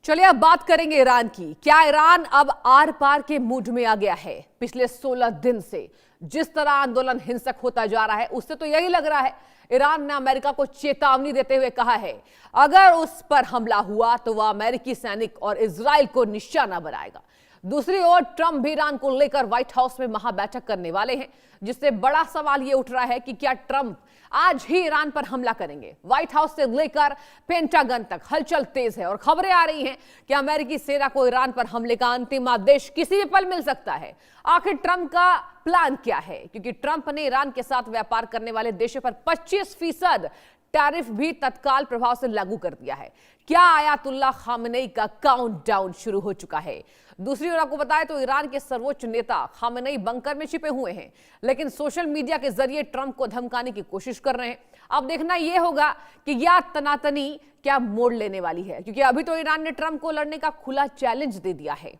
चलिए अब बात करेंगे ईरान की। क्या ईरान अब आर पार के मूड में आ गया है? पिछले 16 दिन से जिस तरह आंदोलन हिंसक होता जा रहा है उससे तो यही लग रहा है ईरान ने अमेरिका को चेतावनी देते हुए कहा है अगर उस पर हमला हुआ तो वह अमेरिकी सैनिक और इजराइल को निशाना बनाएगा। दूसरी ओर ट्रंप भी ईरान को लेकर व्हाइट हाउस में महाबैठक करने वाले हैं, जिससे बड़ा सवाल यह उठ रहा है कि क्या ट्रंप आज ही ईरान पर हमला करेंगे। व्हाइट हाउस से लेकर पेंटागन तक हलचल तेज है और खबरें आ रही हैं कि अमेरिकी सेना को ईरान पर हमले का अंतिम आदेश किसी भी पल मिल सकता है। आखिर ट्रंप का प्लान क्या है? क्योंकि ट्रंप ने ईरान के साथ व्यापार करने वाले देशों पर 25% टैरिफ भी तत्काल प्रभाव से लागू कर दिया है। क्या आयतुल्लाह खामेनेई का काउंटडाउन शुरू हो चुका है? दूसरी ओर आपको बताएं तो ईरान के सर्वोच्च नेता खामेनेई बंकर में छिपे हुए हैं, लेकिन सोशल मीडिया के जरिए ट्रंप को धमकाने की कोशिश कर रहे हैं। अब देखना यह होगा कि यह तनातनी क्या मोड़ लेने वाली है, क्योंकि अभी तो ईरान ने ट्रंप को लड़ने का खुला चैलेंज दे दिया है।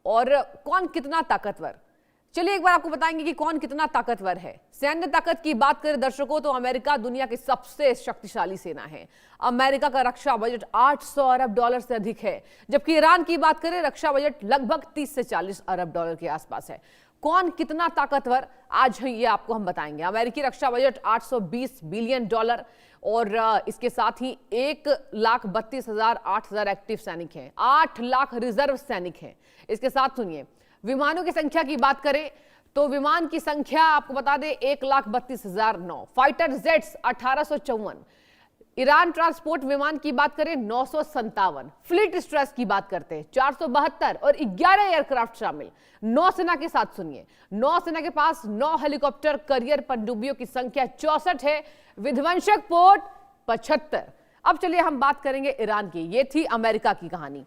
और कौन कितना ताकतवर, चलिए एक बार आपको बताएंगे कि कौन कितना ताकतवर है। सैन्य ताकत की बात करें दर्शकों तो अमेरिका दुनिया की सबसे शक्तिशाली सेना है। अमेरिका का रक्षा बजट 800 अरब डॉलर से अधिक है, जबकि ईरान की बात करें रक्षा बजट लगभग 30 से 40 अरब डॉलर के आसपास है। कौन कितना ताकतवर आज ये आपको हम बताएंगे। अमेरिकी रक्षा बजट 820 बिलियन डॉलर और इसके साथ ही 1,32,000 एक्टिव सैनिक हैं, 8 लाख रिजर्व सैनिक हैं। इसके साथ सुनिए विमानों की संख्या की बात करें तो विमान की संख्या आपको बता दें 1,32,009, फाइटर जेट्स 1854, ईरान ट्रांसपोर्ट विमान की बात करें 957, फ्लीट स्ट्रेस की बात करते हैं 472 और 11 एयरक्राफ्ट शामिल। नौसेना के साथ सुनिए, नौसेना के पास 9 हेलीकॉप्टर करियर पनडुब्बियों की संख्या 64 है, विध्वंसक पोत 75। अब चलिए हम बात करेंगे ईरान की। ये थी अमेरिका की कहानी।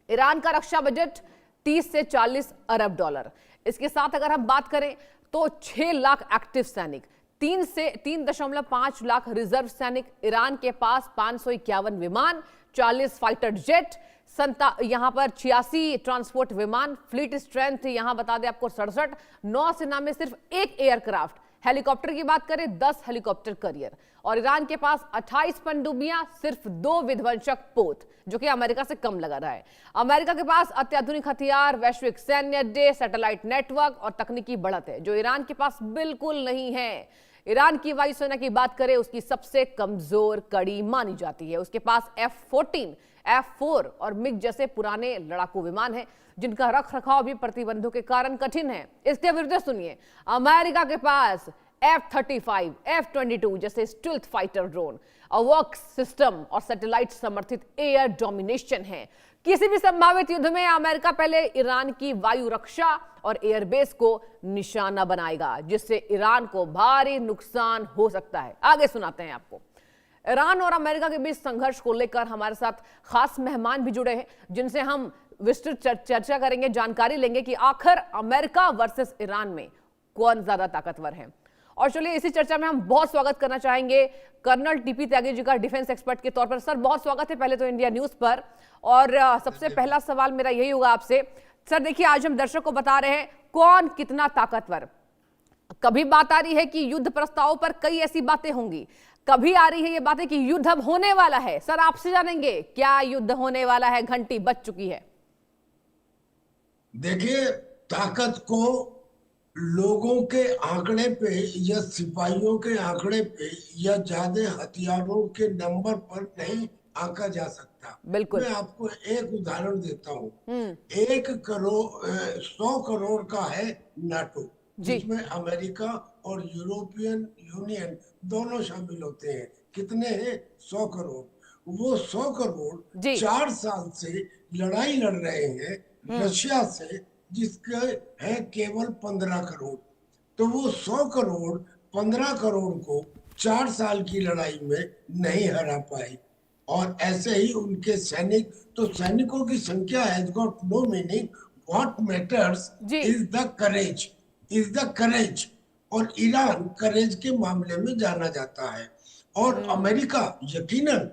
ईरान का रक्षा बजट 30 से 40 अरब डॉलर। इसके साथ अगर हम बात करें तो 6 लाख एक्टिव सैनिक, 3 से 3.5 लाख रिजर्व सैनिक, ईरान के पास 551 विमान, 40 फाइटर जेट, यहां पर 86 ट्रांसपोर्ट विमान, फ्लीट स्ट्रेंथ यहां बता दें आपको 67, नौसेना में सिर्फ 1 एयरक्राफ्ट, हेलीकॉप्टर की बात करें 10 हेलीकॉप्टर करियर, और ईरान के पास 28 पनडुब्बियां, सिर्फ 2 विध्वंसक पोत, जो कि अमेरिका से कम लगा रहा है। अमेरिका के पास अत्याधुनिक हथियार, वैश्विक सैन्य अड्डे, सैटेलाइट नेटवर्क और तकनीकी बढ़त है, जो ईरान के पास बिल्कुल नहीं है। ईरान की वायुसेना की बात करें उसकी सबसे कमजोर कड़ी मानी जाती है। उसके पास F-14, F-4 और मिग जैसे पुराने लड़ाकू विमान हैं, जिनका रख रखाव भी प्रतिबंधों के कारण कठिन है। इसके विरुद्ध सुनिए अमेरिका के पास F-35, F-22 जैसे स्टिल्थ फाइटर ड्रोन, अवर्क्स सिस्टम और सैटेलाइट समर्थित एयर डोमिनेशन है। किसी भी संभावित युद्ध में अमेरिका पहले ईरान की वायु रक्षा और एयरबेस को निशाना बनाएगा, जिससे ईरान को भारी नुकसान हो सकता है। आगे सुनाते हैं आपको। ईरान और अमेरिका के बीच संघर्ष को लेकर हमारे साथ खास मेहमान भी जुड़े हैं, जिनसे हम विस्तृत चर्चा करेंगे, जानकारी लेंगे कि आखिर अमेरिका वर्सेस ईरान में कौन ज्यादा ताकतवर है। और चलिए इसी चर्चा में हम बहुत स्वागत करना चाहेंगे कर्नल टीपी त्यागी जी का, डिफेंस एक्सपर्ट के तौर पर। सर बहुत स्वागत है पहले तो इंडिया न्यूज पर। और सबसे पहला सवाल मेरा यही होगा आपसे। सर देखिए, आज हम दर्शक को बता रहे हैं कौन कितना ताकतवर। कभी बात आ रही है कि युद्ध प्रस्ताव पर कई ऐसी बातें होंगी, कभी आ रही है ये बातें कि युद्ध अब होने वाला है। सर आपसे जानेंगे क्या युद्ध होने वाला है, घंटी बज चुकी है? देखिए, ताकत को लोगों के आंकड़े पे या सिपाहियों के आंकड़े पे या ज्यादा हथियारों के नंबर पर नहीं आंका जा सकता। बिल्कुल। मैं आपको एक उदाहरण देता हूँ। 100 करोड़ का है नाटो, जिसमें अमेरिका और यूरोपियन यूनियन दोनों शामिल होते हैं। कितने हैं? 100 करोड़। वो 100 करोड़ 4 साल से लड़ाई लड़ रहे हैं रशिया से, जिसके है केवल 15 करोड़। तो वो 100 करोड़ 15 करोड़ को 4 साल की लड़ाई में नहीं हरा पाए। और ऐसे ही उनके सैनिक, तो सैनिकों की संख्या has got no meaning, what matters is the courage, is the courage. और ईरान करेज के मामले में जाना जाता है। और अमेरिका यकीनन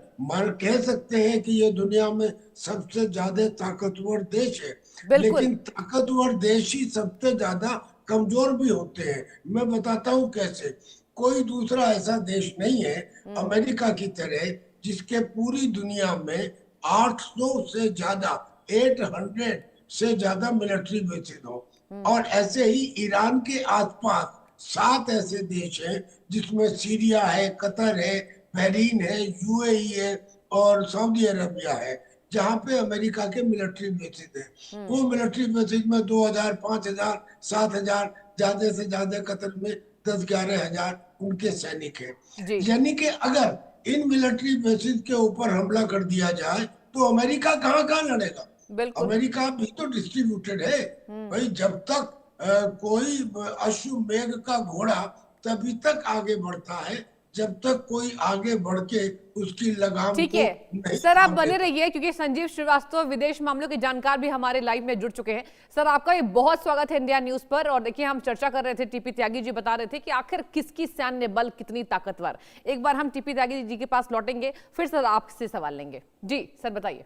कह सकते हैं कि ये दुनिया में सबसे ज्यादा ताकतवर देश है, लेकिन ताकतवर देश ही सबसे ज्यादा कमजोर भी होते हैं। मैं बताता हूँ कैसे। कोई दूसरा ऐसा देश नहीं है अमेरिका की तरह जिसके पूरी दुनिया में 800 से ज्यादा 800 से ज्यादा मिलिट्री बेसिस हो। और ऐसे ही ईरान के आसपास 7 ऐसे देश हैं जिसमें सीरिया है, कतर है, बहरीन है, यूएई है और सऊदी अरबिया है, जहां पे अमेरिका के मिलिट्री बेसिस है। वो मिलिट्री बेसिस में 2000, 5000, 7000, ज्यादा से ज्यादा कतर में 10-11 हजार उनके सैनिक हैं। यानी कि अगर इन मिलिट्री बेसिस के ऊपर हमला कर दिया जाए तो अमेरिका कहाँ कहाँ लड़ेगा? अमेरिका भी तो डिस्ट्रीब्यूटेड है भाई। जब तक कोई अश्वमेघ का घोड़ा तभी तक आगे बढ़ता है जब तक कोई आगे बढ़ के उसकी लगाम ठीक है सर, आप बने रहिए क्योंकि संजीव श्रीवास्तव विदेश मामलों के जानकार भी हमारे लाइव में जुड़ चुके हैं। सर, आपका ये बहुत स्वागत है इंडिया न्यूज पर। और देखिए, हम चर्चा कर रहे थे, टीपी त्यागी जी बता रहे थे कि आखिर किसकी सैन्य बल कितनी ताकतवर। एक बार हम टीपी त्यागी जी के पास लौटेंगे, फिर सर आपसे सवाल लेंगे। जी सर, बताइए।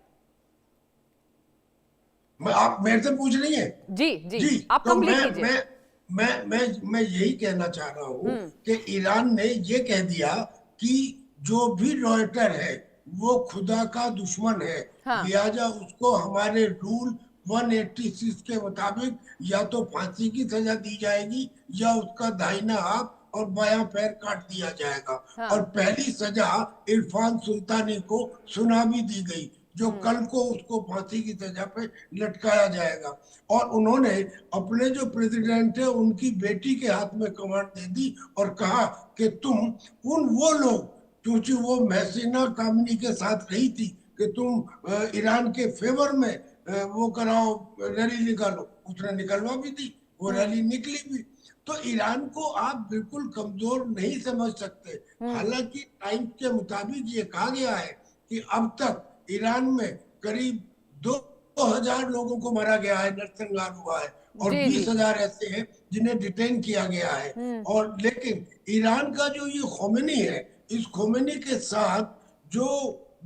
आप मेरे से पूछ रही है? जी जी, जी। आप कंप्लीट कीजिए। मैं यही कहना चाह रहा हूँ कि ईरान ने ये कह दिया कि जो भी रॉयटर है वो खुदा का दुश्मन है। लिहाजा उसको हमारे रूल 186 के मुताबिक या तो फांसी की सजा दी जाएगी या उसका दाहिना हाथ और बायां पैर काट दिया जाएगा। और पहली सजा इरफान सुल्तानी को सुना भी दी गई, जो कल को उसको फांसी की सजा पे लटकाया जाएगा। और उन्होंने अपने जो प्रेसिडेंट है उनकी बेटी के हाथ में कमांड दे दी और कहा कि तुम वो लोग, क्योंकि वो महसिना कामिनी के साथ रही थी, कि तुम ईरान के फेवर में वो कराओ, रैली निकालो। उसने निकलवा भी दी, वो रैली निकली भी। तो ईरान को आप बिल्कुल कमजोर नहीं समझ सकते। हालांकि टाइम्स के मुताबिक ये कहा गया है कि अब तक ईरान में करीब 2000 लोगों को मारा गया है, नरसंहार हुआ है, और 20,000 ऐसे हैं जिन्हें डिटेन किया गया है। और लेकिन ईरान का जो ये खोमेनी है, इस खोमेनी के साथ जो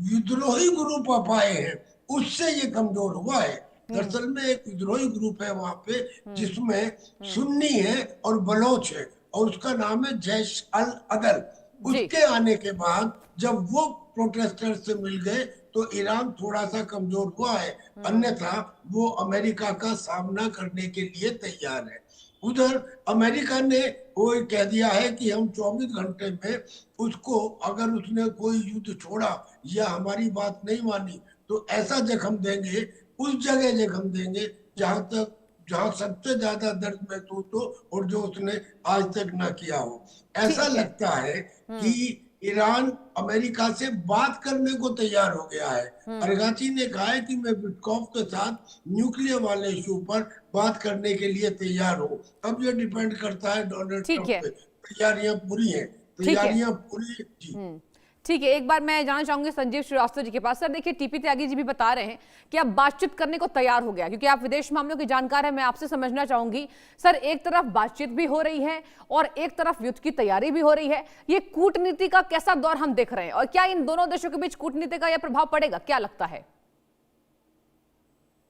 विद्रोही ग्रुप आप आए हैं उससे ये कमजोर हुआ है। दरअसल में एक विद्रोही ग्रुप है वहां पे जिसमें सुन्नी है और बलोच है, और उसका नाम है जैश अल अदल। उसके आने के बाद जब वो प्रोटेस्टर से मिल गए तो ईरान थोड़ा सा कमजोर हुआ है, अन्यथा वो अमेरिका का सामना करने के लिए तैयार है। उधर अमेरिका ने वो कह दिया है कि हम 24 घंटे में उसको, अगर उसने कोई युद्ध छोड़ा या हमारी बात नहीं मानी तो ऐसा जख्म देंगे, उस जगह जख्म देंगे जहां सबसे ज्यादा दर्द महसूस हो और जो उसने आज तक ना किया हो। ऐसा लगता है कि ईरान अमेरिका से बात करने को तैयार हो गया है। अरगाची ने कहा है कि मैं विटकॉफ के साथ न्यूक्लियर वाले इशू पर बात करने के लिए तैयार हूँ। अब ये डिपेंड करता है डोनाल्ड ट्रंप पे। तैयारियां पूरी हैं, तैयारियां पूरी। जी ठीक है, एक बार मैं जानना चाहूंगी संजीव श्रीवास्तव जी के पास। सर देखिए, टीपी त्यागी जी भी बता रहे हैं कि अब बातचीत करने को तैयार हो गया, क्योंकि आप विदेश मामलों के जानकार हैं। मैं आपसे समझना चाहूंगी सर, एक तरफ बातचीत भी हो रही है और एक तरफ युद्ध की तैयारी भी हो रही है। ये कूटनीति का कैसा दौर हम देख रहे हैं, और क्या इन दोनों देशों के बीच कूटनीति का यह प्रभाव पड़ेगा, क्या लगता है?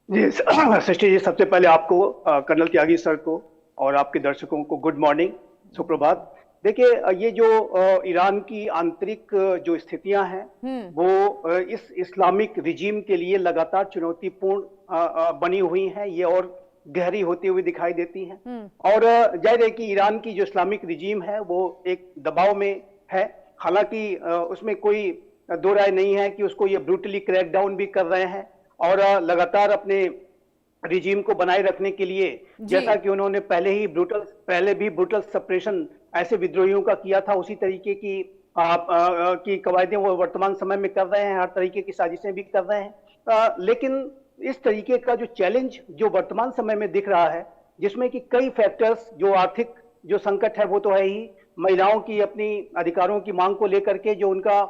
जी सृष्टि जी, सबसे पहले आपको, कर्नल त्यागी सर को और आपके दर्शकों को गुड मॉर्निंग, सुप्रभात। देखिए, ये जो ईरान की आंतरिक जो स्थितियां हैं वो इस इस्लामिक रिजीम के लिए लगातार चुनौतीपूर्ण बनी हुई हैं, ये और गहरी होती हुई दिखाई देती हैं। और जाहिर है कि ईरान की जो इस्लामिक रिजीम है वो एक दबाव में है। हालांकि उसमें कोई दो राय नहीं है कि उसको ये ब्रूटली क्रैकडाउन भी कर रहे हैं और लगातार अपने रिजीम को बनाए रखने के लिए, जैसा कि उन्होंने पहले भी ब्रूटल सप्रेशन ऐसे विद्रोहियों का किया था, उसी तरीके की कवायदें वो वर्तमान समय में कर रहे हैं, हर तरीके की साजिशें भी कर रहे हैं। लेकिन इस तरीके का जो चैलेंज जो वर्तमान समय में दिख रहा है, जिसमें कि कई फैक्टर्स, जो आर्थिक जो संकट है वो तो है ही, महिलाओं की अपनी अधिकारों की मांग को लेकर के जो उनका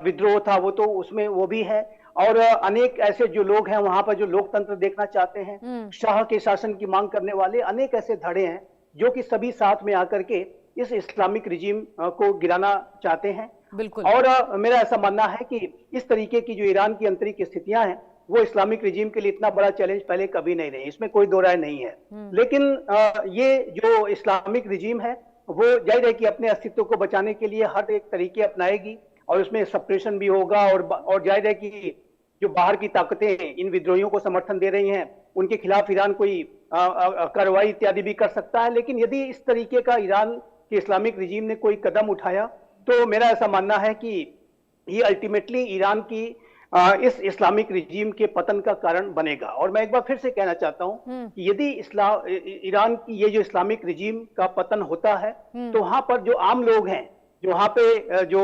विद्रोह था वो तो उसमें वो भी है, और अनेक ऐसे जो लोग हैं वहां पर जो लोकतंत्र देखना चाहते हैं, शाह के शासन की मांग करने वाले अनेक ऐसे धड़े हैं जो कि सभी साथ में आकर के इस इस्लामिक रिजीम को गिराना चाहते हैं। बिल्कुल। और मेरा ऐसा मानना है कि इस तरीके की जो ईरान की आंतरिक स्थितियां हैं वो इस्लामिक रिजीम के लिए इतना बड़ा चैलेंज पहले कभी नहीं रही, इसमें कोई दो राय नहीं है। लेकिन ये जो इस्लामिक रिजीम है वो जाहिर है कि अपने अस्तित्व को बचाने के लिए हर एक तरीके अपनाएगी, और उसमें सप्रेशन भी होगा, और जाहिर है कि जो बाहर की ताकतें इन विद्रोहियों को समर्थन दे रही हैं उनके खिलाफ ईरान कोई कार्रवाई इत्यादि भी कर सकता है। लेकिन यदि इस तरीके का ईरान के इस्लामिक रिजीम ने कोई कदम उठाया तो मेरा ऐसा मानना है कि ये अल्टीमेटली ईरान की इस इस्लामिक रिजीम के पतन का कारण बनेगा। और मैं एक बार फिर से कहना चाहता हूं कि यदि ईरान की ये जो इस्लामिक रिजीम का पतन होता है तो वहां पर जो आम लोग हैं, जो वहां पे जो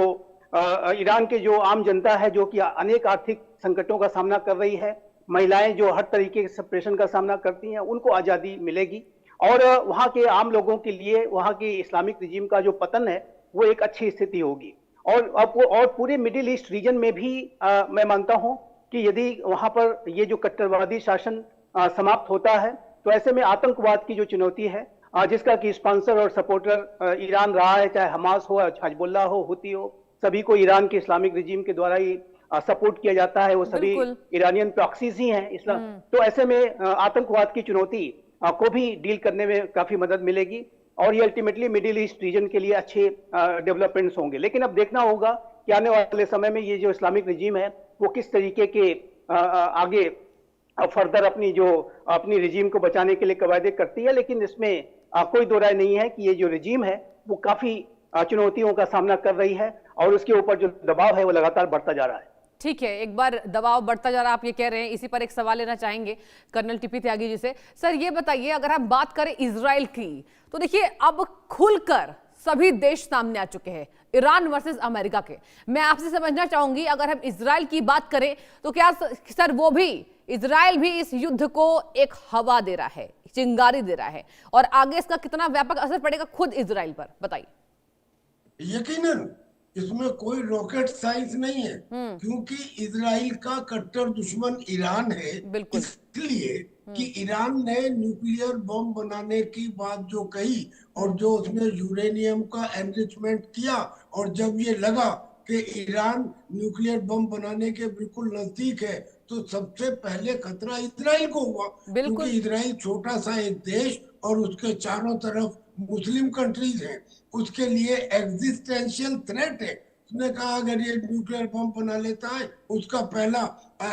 ईरान के जो आम जनता है जो कि अनेक आर्थिक संकटों का सामना कर रही है, महिलाएं जो हर तरीके के सप्रेशन का सामना करती हैं, उनको आजादी मिलेगी और वहां के आम लोगों के लिए वहां की इस्लामिक रिजीम का जो पतन है वो एक अच्छी स्थिति होगी। और पूरे मिडिल ईस्ट रीजन में भी मैं मानता हूं कि यदि वहां पर ये जो कट्टरवादी शासन समाप्त होता है तो ऐसे में आतंकवाद की जो चुनौती है, जिसका कि स्पॉन्सर और सपोर्टर ईरान रहा है, चाहे हमास हो, हिजबुल्लाह हो, हुती हो, सभी को ईरान के इस्लामिक रिजीम के द्वारा ही सपोर्ट किया जाता है। वो सभी ईरानियन प्रॉक्सीज ही हैं इस्लाम। तो ऐसे में आतंकवाद की चुनौती को भी डील करने में काफी मदद मिलेगी और ये अल्टीमेटली मिडिल ईस्ट रीजन के लिए अच्छे डेवलपमेंट्स होंगे। लेकिन अब देखना होगा कि आने वाले समय में ये जो इस्लामिक रिजीम है वो किस तरीके के आगे फर्दर अपनी रिजीम को बचाने के लिए कवायदे करती है। लेकिन इसमें कोई दो राय नहीं है कि ये जो रिजीम है वो काफी चुनौतियों का सामना कर रही है और उसके ऊपर जो दबाव है वो लगातार बढ़ता जा रहा है। ठीक है, एक बार दबाव बढ़ता जा रहा है आप ये कह रहे हैं। इसी पर एक सवाल लेना चाहेंगे कर्नल टीपी त्यागी जी से। सर ये बताइए, अगर हम बात करें इजराइल की तो देखिए अब खुलकर सभी देश सामने आ चुके हैं ईरान वर्सेस अमेरिका के। मैं आपसे समझना चाहूंगी, अगर हम इजराइल की बात करें तो क्या सर वो भी इजराइल भी इस युद्ध को एक हवा दे रहा है, चिंगारी दे रहा है, और आगे इसका कितना व्यापक असर पड़ेगा खुद इजराइल पर, बताइए। यकीनन इसमें कोई रॉकेट साइंस नहीं है, क्योंकि इजराइल का कट्टर दुश्मन ईरान है। इसलिए कि ईरान ने न्यूक्लियर बम बनाने की बात जो कही और जो उसने यूरेनियम का एनरिचमेंट किया, और जब ये लगा कि ईरान न्यूक्लियर बम बनाने के बिल्कुल नजदीक है तो सबसे पहले खतरा इजराइल को हुआ, क्योंकि इजराइल छोटा सा एक देश और उसके चारों तरफ मुस्लिम कंट्रीज हैं, उसके लिए एग्जिस्टेंशियल थ्रेट है। उसने कहा अगर ये न्यूक्लियर बम बना लेता है उसका पहला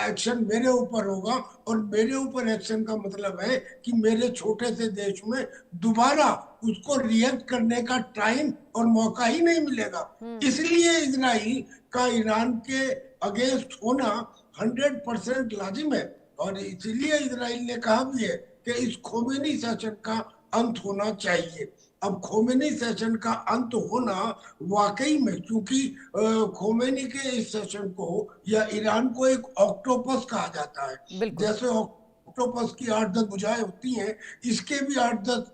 एक्शन मेरे ऊपर होगा, और मेरे ऊपर एक्शन का मतलब है कि मेरे छोटे से देश में दोबारा उसको रिएक्ट करने का टाइम और मौका ही नहीं मिलेगा। इसलिए इजराइल का ईरान के अगेंस्ट होना 100% लाजिम है, और इसीलिए इजराइल ने कहा भी है कि इस खोमेनी शासन का अंत होना चाहिए। अब खोमेनी सेशन का अंत होना वाकई में, क्योंकि खोमेनी के इस सेशन को या ईरान को एक ऑक्टोपस कहा जाता है। जैसे ऑक्टोपस की 8-10 भुजाएं होती हैं, इसके भी 8-10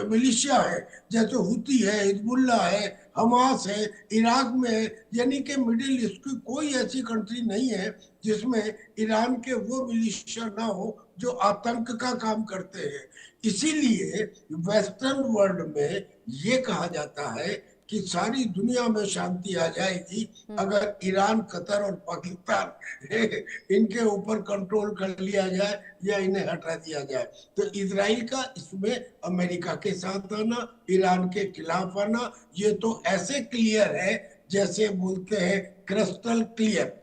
मिलिशिया है, जैसे हुती है, हिजबुल्लाह है, हमास है, इराक में है। यानी कि मिडिल ईस्ट की कोई ऐसी कंट्री नहीं है जिसमें ईरान के वो मिलिशिया ना हो जो आतंक का काम करते हैं। इसीलिए वेस्टर्न वर्ल्ड में ये कहा जाता है कि सारी दुनिया में शांति आ जाएगी अगर ईरान, कतर और पाकिस्तान इनके ऊपर कंट्रोल कर लिया जाए या इन्हें हटा दिया जाए। तो इजराइल का इसमें अमेरिका के साथ आना, ईरान के खिलाफ आना, ये तो ऐसे क्लियर है जैसे बोलते हैं क्रिस्टल क्लियर।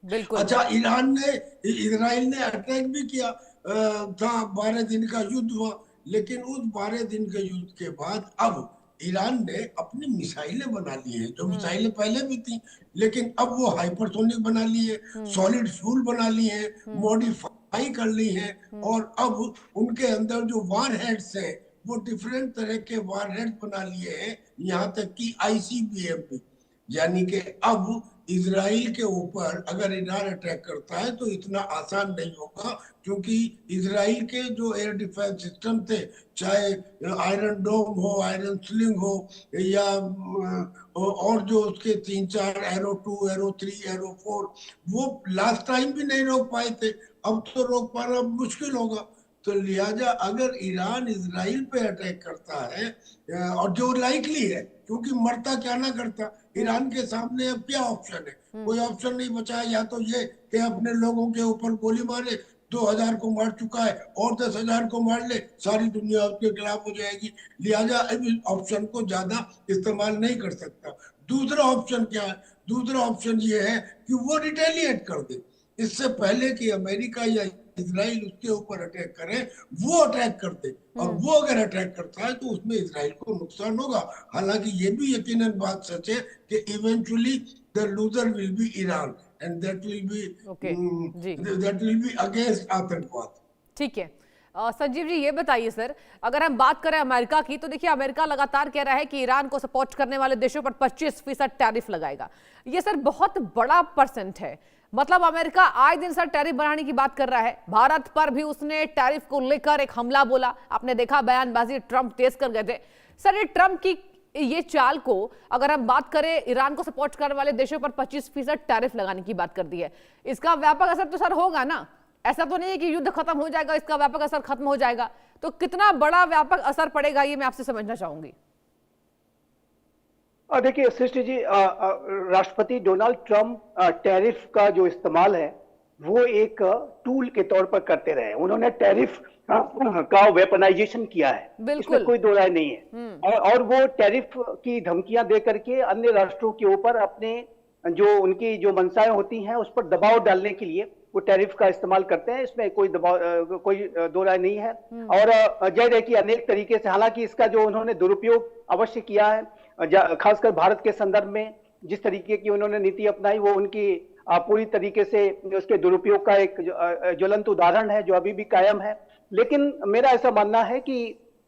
बिल्कुल। अच्छा, इजराइल ने अटैक भी किया था, 12 दिन का युद्ध हुआ, लेकिन उस 12 दिन के युद्ध के बाद अब ईरान ने अपनी मिसाइलें बना ली हैं, जो मिसाइलें पहले भी थी, लेकिन अब वो हाइपरसोनिक बना ली है, सॉलिड फ्यूल बना ली है, मॉडिफाई कर ली है, और अब उनके अंदर जो वार हेड्स है वो डिफरेंट तरह के वार हेड्स बना लिए हैं, यहाँ तक कि ICBM भी। यानी कि अब इजराइल के ऊपर अगर ईरान अटैक करता है तो इतना आसान नहीं होगा, क्योंकि इजराइल के जो एयर डिफेंस सिस्टम थे, चाहे आयरन डोम हो, आयरन स्लिंग हो, या और जो उसके 3-4 एरो 2, एरो 3, एरो 4, वो लास्ट टाइम भी नहीं रोक पाए थे, अब तो रोक पाना मुश्किल होगा। तो लिहाजा अगर ईरान इजराइल पे अटैक करता है, और जो लाइकली है, क्योंकि मरता क्या ना करता, ईरान के सामने अब क्या ऑप्शन है? कोई ऑप्शन नहीं बचा है। या तो ये कि अपने लोगों के ऊपर गोली मारे, 2000 को मार चुका है, और 10,000 को मार ले, सारी दुनिया उसके खिलाफ हो जाएगी। लिहाजा इस ऑप्शन को ज्यादा इस्तेमाल नहीं कर सकता। दूसरा ऑप्शन क्या है? दूसरा ऑप्शन ये है कि वो रिटेलिएट कर दे। इससे पहले कि अमेरिका या इजराइल उसके ऊपर अटैक करे, वो अटैक करते, और वो अगर अटैक करता है तो उसमें इजराइल को नुकसान होगा। हालांकि ये भी यकीनन बात सच है कि eventually the loser will be Iran, and that will be against आतंकवाद। ठीक है संजीव जी, ये बताइए सर, अगर हम बात करें अमेरिका की, तो देखिए अमेरिका लगातार कह रहा है कि ईरान को सपोर्ट करने वाले देशों पर 25% टैरिफ लगाएगा। ये सर बहुत बड़ा परसेंट है। मतलब अमेरिका आए दिन सर टैरिफ बढ़ाने की बात कर रहा है। भारत पर भी उसने टैरिफ को लेकर एक हमला बोला, आपने देखा बयानबाजी ट्रंप तेज कर गए थे। सर ये ट्रंप की ये चाल को अगर हम बात करें, ईरान को सपोर्ट करने वाले देशों पर 25% टैरिफ लगाने की बात कर दी है, इसका व्यापक असर तो सर होगा ना? ऐसा तो नहीं है कि युद्ध खत्म हो जाएगा, इसका व्यापक असर खत्म हो जाएगा। तो कितना बड़ा व्यापक असर पड़ेगा ये मैं आपसे समझना चाहूंगी। देखिए सृष्टि जी, राष्ट्रपति डोनाल्ड ट्रंप टैरिफ का जो इस्तेमाल है वो एक टूल के तौर पर करते रहे। उन्होंने टैरिफ का वेपनाइजेशन किया है, इसमें कोई दो राय नहीं है। और वो टैरिफ की धमकियां दे करके अन्य राष्ट्रों के ऊपर अपने जो उनकी जो मंशाएं होती हैं उस पर दबाव डालने के लिए वो टैरिफ का इस्तेमाल करते हैं। इसमें कोई कोई दो राय नहीं है। और जाहिर है कि अनेक तरीके से, हालांकि इसका जो उन्होंने दुरुपयोग अवश्य किया है, खासकर भारत के संदर्भ में जिस तरीके की उन्होंने नीति अपनाई, वो उनकी पूरी तरीके से उसके दुरुपयोग का एक ज्वलंत उदाहरण है जो अभी भी कायम है। लेकिन मेरा ऐसा मानना है कि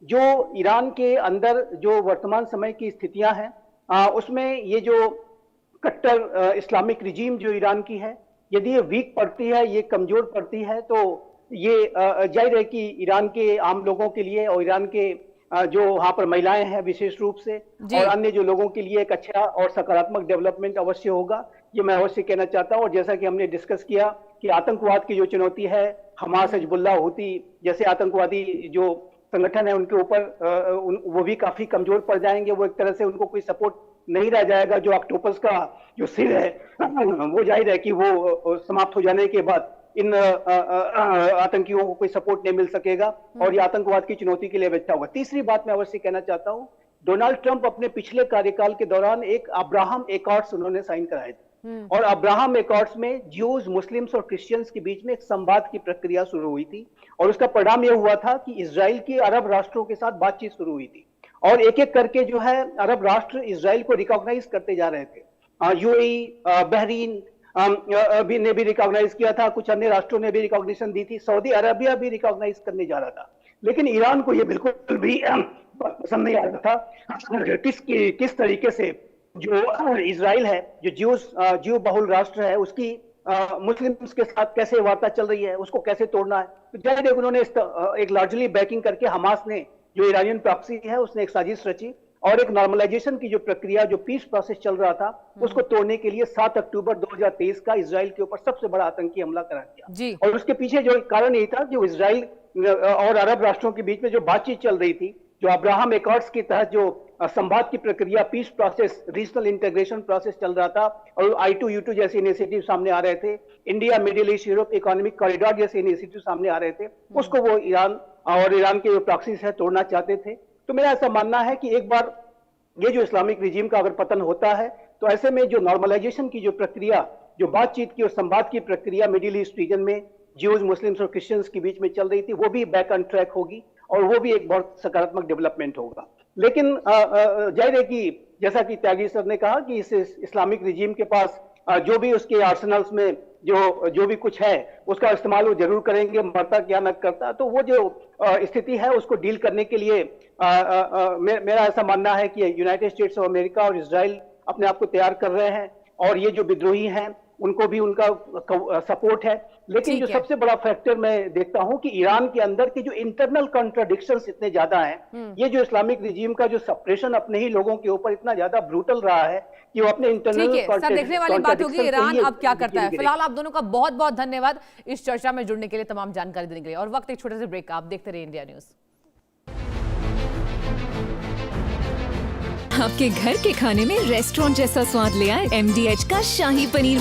जो ईरान के अंदर जो वर्तमान समय की स्थितियां हैं, उसमें ये जो कट्टर इस्लामिक रिजीम जो ईरान की है, यदि ये वीक पड़ती है, ये कमजोर पड़ती है, तो ये जाहिर है कि ईरान के आम लोगों के लिए और ईरान के जो वहां पर महिलाएं हैं विशेष रूप से और अन्य जो लोगों के लिए एक अच्छा और सकारात्मक डेवलपमेंट अवश्य होगा, ये मैं अवश्य कहना चाहता हूं। और जैसा कि हमने डिस्कस किया कि आतंकवाद की जो चुनौती है, हमास, हिजबुल्लाह, हूती जैसे आतंकवादी जो संगठन है उनके ऊपर वो भी काफी कमजोर पड़ जाएंगे। वो एक तरह से उनको कोई सपोर्ट नहीं रह जाएगा। जो ऑक्टोपस का जो सिर है वो जाहिर है कि वो समाप्त हो जाने के बाद इन आतंकियों को कोई सपोर्ट नहीं मिल सकेगा और ये आतंकवाद की चुनौती के लिए बैठा होगा। तीसरी बात मैं अवश्य कहना चाहता हूं, डोनाल्ड ट्रंप अपने पिछले कार्यकाल के दौरान एक अब्राहम एकॉर्ड्स उन्होंने साइन कराए थे और अब्राहम एकॉर्ड्स में ज्यूज, मुस्लिम्स और क्रिश्चियंस के बीच में एक संवाद की प्रक्रिया शुरू हुई थी और उसका परिणाम यह हुआ था कि इजराइल के अरब राष्ट्रों के साथ बातचीत शुरू हुई थी और एक एक करके जो है अरब राष्ट्र इजराइल को रिकॉग्नाइज करते जा रहे थे। यूएई, बहरीन ने भी रिकॉग्नाइज किया था, कुछ अन्य राष्ट्रों ने भी रिकॉग्निशन दी थी, सऊदी अरबिया भी रिकॉग्नाइज करने जा रहा था। लेकिन ईरान को यह बिल्कुल भी पसंद नहीं आ रहा था किस तरीके से जो इजराइल है, जो ज्यू बहुल राष्ट्र है, उसकी मुस्लिम्स के साथ कैसे वार्ता चल रही है, उसको कैसे तोड़ना है। तो जाहिर है उन्होंने एक लार्जली बैकिंग करके हमास ने, जो ईरानियन प्रॉक्सी है, उसने एक साजिश रची और एक नॉर्मलाइजेशन की जो प्रक्रिया, जो पीस प्रोसेस चल रहा था, उसको तोड़ने के लिए 7 अक्टूबर 2023 का इजराइल के ऊपर सबसे बड़ा आतंकी हमला करा दिया। और उसके पीछे जो कारण यही था, जो इजराइल और अरब राष्ट्रों के बीच में जो बातचीत चल रही थी, जो अब्राहम एकॉर्ड्स के तहत जो संवाद की प्रक्रिया, peace process, regional integration process चल रहा था और I2U2 जैसे इनिशिएटिव सामने आ रहे थे, India middle east Europe economic corridor जैसे इनिशिएटिव सामने आ रहे थे, उसको वो ईरान और ईरान के जो प्रॉक्सीज है तोड़ना चाहते थे। तो मेरा ऐसा मानना है कि एक बार ये जो इस्लामिक रिजीम का अगर पतन होता है तो ऐसे में जो नॉर्मलाइजेशन की जो प्रक्रिया, जो बातचीत की और संवाद की प्रक्रिया मिडिल ईस्ट रीजन में ज्यूज, मुस्लिम्स और क्रिश्चियंस के बीच में चल रही थी, वो भी बैक ऑन ट्रैक होगी और वो भी एक बहुत सकारात्मक डेवलपमेंट होगा। लेकिन जाहिर है कि जैसा कि त्यागी सर ने कहा कि इस इस्लामिक रिजीम के पास जो भी उसके आर्सेनल्स में जो भी कुछ है उसका इस्तेमाल वो जरूर करेंगे, मरता क्या न करता। तो वो जो स्थिति है उसको डील करने के लिए मेरा ऐसा मानना है कि यूनाइटेड स्टेट्स ऑफ अमेरिका और इजराइल अपने आप को तैयार कर रहे हैं और ये जो विद्रोही हैं उनको भी उनका सपोर्ट है। लेकिन जो सबसे बड़ा फैक्टर मैं देखता हूं कि ईरान के अंदर के जो इंटरनल कॉन्ट्राडिक्शंस इतने ज्यादा हैं, ये जो इस्लामिक रिजीम का जो सप्रेशन अपने ही लोगों के ऊपर इतना ज्यादा ब्रूटल रहा है कि वो अपने इंटरनल सर, देखने वाली बात होगी ईरान अब क्या करता है। फिलहाल आप दोनों का बहुत बहुत धन्यवाद इस चर्चा में जुड़ने के लिए, तमाम जानकारी देने के लिए। और वक्त एक छोटे से ब्रेक का, आप देखते रहिए इंडिया न्यूज। आपके घर के खाने में रेस्टोरेंट जैसा स्वाद ले आए MDH का शाही पनीर